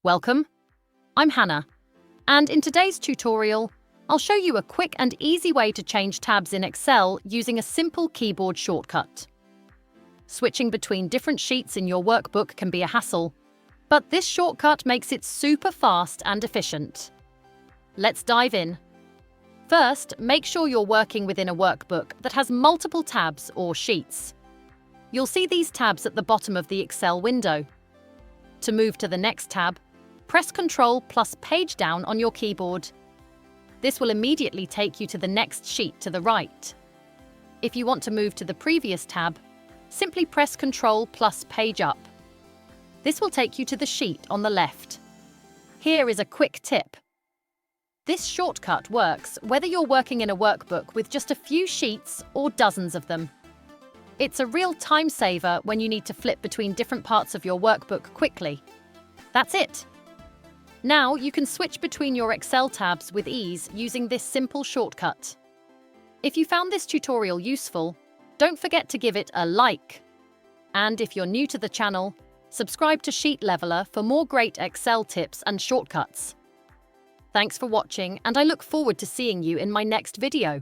Welcome, I'm Hannah, and in today's tutorial, I'll show you a quick and easy way to change tabs in Excel using a simple keyboard shortcut. Switching between different sheets in your workbook can be a hassle, but this shortcut makes it super fast and efficient. Let's dive in. First, make sure you're working within a workbook that has multiple tabs or sheets. You'll see these tabs at the bottom of the Excel window. To move to the next tab, press Ctrl plus Page Down on your keyboard. This will immediately take you to the next sheet to the right. If you want to move to the previous tab, simply press Ctrl plus Page Up. This will take you to the sheet on the left. Here is a quick tip. This shortcut works whether you're working in a workbook with just a few sheets or dozens of them. It's a real time saver when you need to flip between different parts of your workbook quickly. That's it. Now you can switch between your Excel tabs with ease using this simple shortcut. If you found this tutorial useful, don't forget to give it a like. And if you're new to the channel, subscribe to Sheet Leveler for more great Excel tips and shortcuts. Thanks for watching, and I look forward to seeing you in my next video.